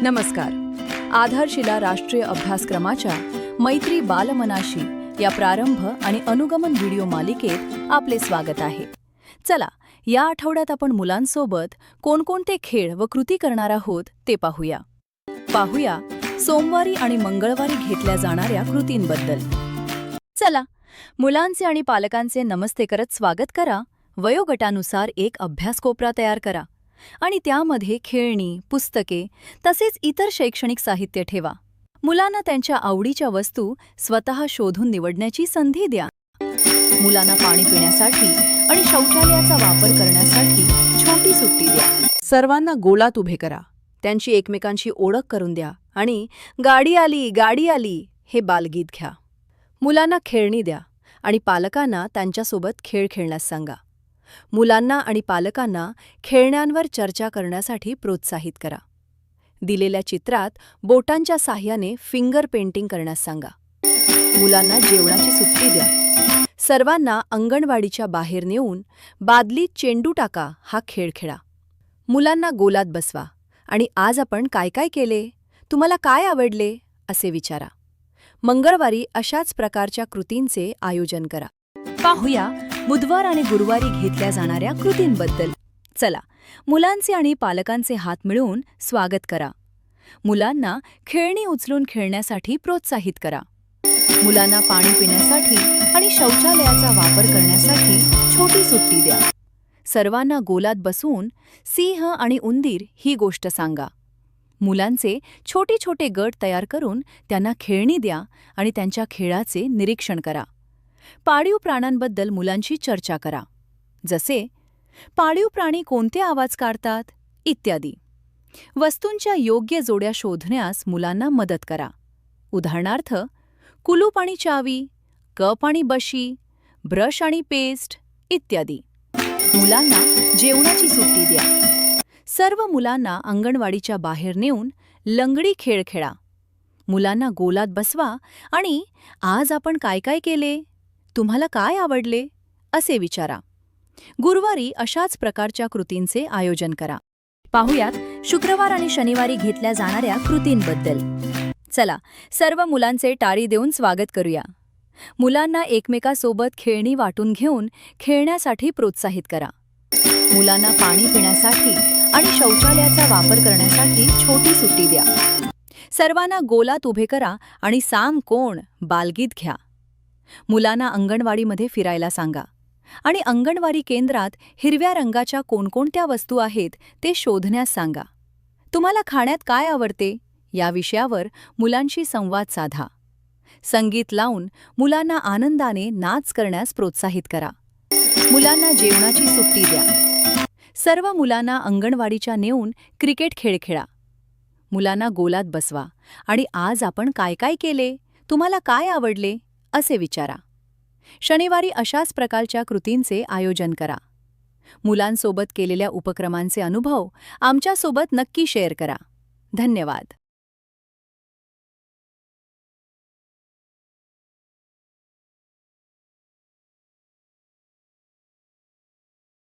नमस्कार. आधारशिला राष्ट्रीय अभ्यासक्रमाच्या मैत्री बालमनाशी या प्रारंभ आणि अनुगमन व्हिडिओ मालिकेत आपले स्वागत आहे. चला, या आठवड्यात आपण मुलांसोबत कोणकोणते खेळ व कृती करणार आहोत ते पाहूया. सोमवारी आणि मंगळवारी घेतल्या जाणाऱ्या कृतींबद्दल. चला, मुलांचे आणि पालकांचे नमस्ते करत स्वागत करा. वयोगटानुसार एक अभ्यास कोपरा तयार करा आणि त्यामध्ये खेळणी, पुस्तके तसेच इतर शैक्षणिक साहित्य ठेवा. मुलांना त्यांच्या आवडीच्या वस्तू स्वतः शोधून निवडण्याची संधी द्या. मुलांना पाणी पिण्यासाठी आणि शौचालयाचा वापर करण्यासाठी छोटी सुट्टी द्या. सर्वांना गोलात उभे करा. त्यांची एकमेकांशी ओळख करून द्या आणि गाडी आली, गाडी आली हे बालगीत घ्या. मुलांना खेळणी द्या आणि पालकांना त्यांच्यासोबत खेळ खेळण्यास सांगा. मुलांना आणि पालकांना खेळण्यांवर चर्चा करण्यासाठी प्रोत्साहित करा. दिलेल्या चित्रात बोटांच्या साह्याने फिंगर पेंटिंग करण्यास सांगा. मुलांना जेवणाची सुट्टी द्या. सर्वांना अंगणवाडीच्या बाहेर नेऊन बादलीत चेंडू टाका हा खेळ खेळा. मुलांना गोलात बसवा आणि आज आपण काय काय केले, तुम्हाला काय आवडले असे विचारा. मंगळवारी अशाच प्रकारच्या कृतींचे आयोजन करा. पाहूया बुधवार आणि गुरुवारी घेतल्या जाणाऱ्या कृतींबद्दल. चला, मुलांचे आणि पालकांचे हात मिळवून स्वागत करा. मुलांना खेळणी उचलून खेळण्यासाठी प्रोत्साहित करा. मुलांना पाणी पिण्यासाठी आणि शौचालयाचा वापर करण्यासाठी छोटी सुट्टी द्या. सर्वांना गोलात बसवून सिंह आणि उंदीर ही गोष्ट सांगा. मुलांचे छोटे छोटे गट तयार करून त्यांना खेळणी द्या आणि त्यांच्या खेळाचे निरीक्षण करा. पाळीव प्राण्यांबद्दल मुलांशी चर्चा करा, जसे पाळीव प्राणी कोणते आवाज काढतात इत्यादी. वस्तूंच्या योग्य जोड्या शोधण्यास मुलांना मदत करा. उदाहरणार्थ, कुलूप आणि चावी, कप आणि बशी, ब्रश आणि पेस्ट इत्यादी. मुलांना जेवणाची सुट्टी द्या. सर्व मुलांना अंगणवाडीच्या बाहेर नेऊन लंगडी खेळ खेळा. मुलांना गोलात बसवा आणि आज आपण काय काय केले, तुम्हाला काय आवडले असे विचारा. गुरुवारी अशाच प्रकारच्या कृतींचे आयोजन करा. पाहुयात शुक्रवार आणि शनिवारी घेतल्या जाणाऱ्या कृतींबद्दल. चला, सर्व मुलांचे टाळी देऊन स्वागत करूया. मुलांना एकमेकांसोबत खेळणी वाटून घेऊन खेळण्यासाठी प्रोत्साहित करा. मुलांना पाणी पिण्यासाठी आणि शौचालयाचा वापर करण्यासाठी छोटी सुट्टी द्या. सर्वांना गोलात उभे करा आणि सांग कोण बालगीत घ्या. मुलांना अंगणवाडीमध्ये फिरायला सांगा आणि अंगणवाडी केंद्रात हिरव्या रंगाच्या कोणकोणत्या वस्तू आहेत ते शोधण्यास सांगा. तुम्हाला खाण्यात काय आवडते या विषयावर मुलांशी संवाद साधा. संगीत लावून मुलांना आनंदाने नाच करण्यास प्रोत्साहित करा. मुलांना जेवणाची सुट्टी द्या. सर्व मुलांना अंगणवाडीच्या नेऊन क्रिकेट खेळ खेळा. मुलांना गोलात बसवा आणि आज आपण काय काय केले, तुम्हाला काय आवडले असे विचारा. शनिवारी अशाच प्रकारच्या कृतींचे आयोजन करा. मुलांसोबत केलेल्या उपक्रमांचे अनुभव आमच्यासोबत नक्की शेअर करा. धन्यवाद.